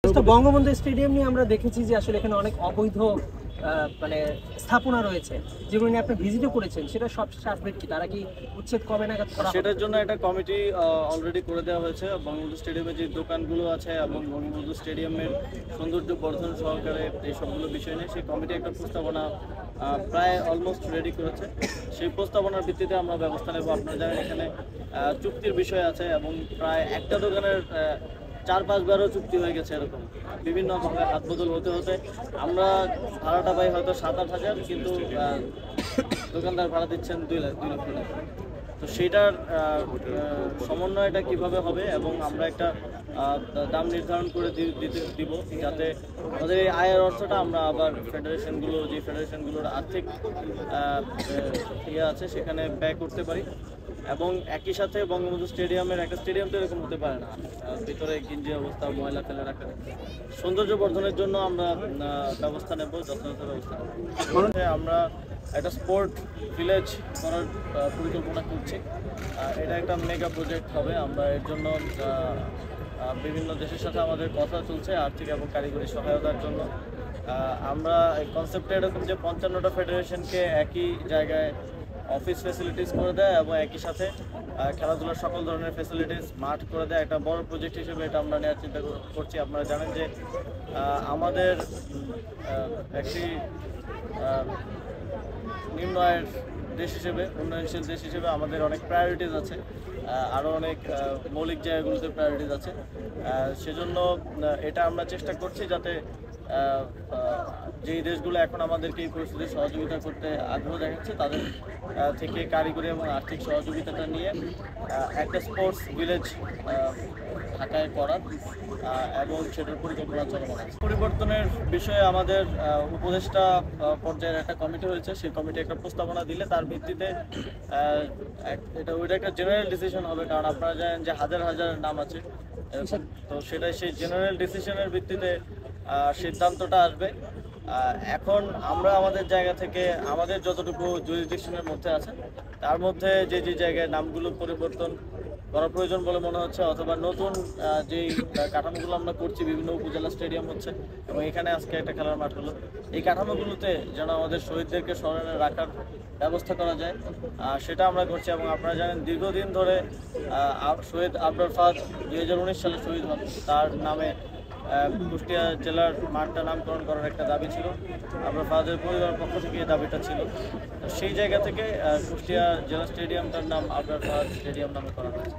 আচ্ছা, বঙ্গবন্ধু স্টেডিয়াম নিয়ে আমরা দেখেছি যে আসলে এখানে অনেক অবৈধ মানে স্থাপনা রয়েছে, যেগুলো নিয়ে আপনি ভিজিটও করেছেন, সেটা সবশেষে আপডেট কি? তারা কি উচ্ছেদ কবে নাগাদ করা হবে? সেটার জন্য একটা কমিটি অলরেডি করে দেওয়া হয়েছে। বঙ্গবন্ধু স্টেডিয়ামে যে দোকানগুলো আছে এবং বঙ্গবন্ধু স্টেডিয়ামের সৌন্দর্য বর্ধন সহকারে এই সবগুলো বিষয় নিয়ে সেই কমিটি একটা প্রস্তাবনা প্রায় অলমোস্ট রেডি করেছে। সেই প্রস্তাবনার ভিত্তিতে আমরা ব্যবস্থা নেব। আপনারা জানেন এখানে চুক্তির বিষয় আছে এবং প্রায় একটা দোকানের 4-5 বারও চুক্তি হয়ে গেছে। এরকম বিভিন্নভাবে হাত বদল হতে হতে আমরা ভাড়াটা পাই হয়তো 7-8 হাজার, কিন্তু দোকানদার ভাড়া দিচ্ছেন 2 লাখ টাকা। তো সেটার সমন্বয়টা কিভাবে হবে এবং আমরা একটা দাম নির্ধারণ করে দিব, যাতে আমাদের এই আয়ের অর্থটা আমরা আবার ফেডারেশনগুলোর আর্থিক ইয়ে আছে সেখানে ব্যয় করতে পারি। এবং একই সাথে বঙ্গবন্ধু স্টেডিয়ামের একটা স্টেডিয়াম তো এরকম হতে পারে না, ভিতরে গিঞ্জি অবস্থা, ময়লা ফেলে রাখা। সৌন্দর্য বর্ধনের জন্য আমরা ব্যবস্থা নেব, যথাযথ ব্যবস্থা নেব। আমরা একটা স্পোর্ট ভিলেজ করার পরিকল্পনা করছি। এটা একটা মেগা প্রজেক্ট হবে। আমরা এর জন্য বিভিন্ন দেশের সাথে আমাদের কথা চলছে আর্থিক এবং কারিগরি সহায়তার জন্য। আমরা এই কনসেপ্টটা এরকম যে 55টা ফেডারেশনকে একই জায়গায় অফিস ফ্যাসিলিটিস করে দেয় এবং একই সাথে খেলাধুলার সকল ধরনের ফ্যাসিলিটিস মাঠ করে দেয়। একটা বড় প্রজেক্ট হিসেবে এটা আমরা নেওয়ার চিন্তা করছি। আপনারা জানেন যে আমাদের একটি নিম্ন আয়ের দেশ হিসেবে, উন্নয়নশীল দেশ হিসেবে আমাদের অনেক প্রায়োরিটিস আছে, আরও অনেক মৌলিক জায়গাগুলোতে প্রায়োরিটিস আছে। সেজন্য এটা আমরা চেষ্টা করছি যাতে যেই দেশগুলো এখন আমাদেরকে এই পরিস্থিতি সহযোগিতা করতে আগ্রহ দেখাচ্ছে তাদের থেকে কারিগরি এবং আর্থিক সহযোগিতাটা নিয়ে একটা স্পোর্টস ভিলেজ ঢাকায় করার এবং সেটার পরিকল্পনা চলমান আছে। পরিবর্তনের বিষয়ে আমাদের উপদেষ্টা পর্যায়ের একটা কমিটি হয়েছে। সেই কমিটি একটা প্রস্তাবনা দিলে তার ভিত্তিতে ওইটা একটা জেনারেল ডিসিশন হবে, কারণ আপনারা জানেন যে হাজার হাজার নাম আছে। তো সেটাই সেই জেনারেল ডিসিশনের ভিত্তিতে সিদ্ধান্তটা আসবে। এখন আমরা আমাদের জায়গা থেকে আমাদের যতটুকু জুরিসডিকশনের মধ্যে আছে তার মধ্যে যে জায়গায় নামগুলো পরিবর্তন করা প্রয়োজন বলে মনে হচ্ছে, অথবা নতুন যেই কাঠামোগুলো আমরা করছি, বিভিন্ন উপজেলা স্টেডিয়াম হচ্ছে এবং এখানে আজকে একটা খেলার মাঠ হলো, এই কাঠামোগুলোতে যেন আমাদের শহীদদেরকে স্মরণে রাখার ব্যবস্থা করা যায় সেটা আমরা করছি। এবং আপনারা জানেন দীর্ঘদিন ধরে শহীদ আবরার ফাহাদ 2019 সালে শহীদ হন, তার নামে কুষ্টিয়া জেলার মাঠটা নামকরণ করার একটা দাবি ছিল। আবরার ফাহাদের পরিবারের পক্ষ থেকে এই দাবিটা ছিল। সেই জায়গা থেকে কুষ্টিয়া জেলা স্টেডিয়ামটার নাম আবরার ফাহাদ স্টেডিয়াম নামে করা হয়েছে।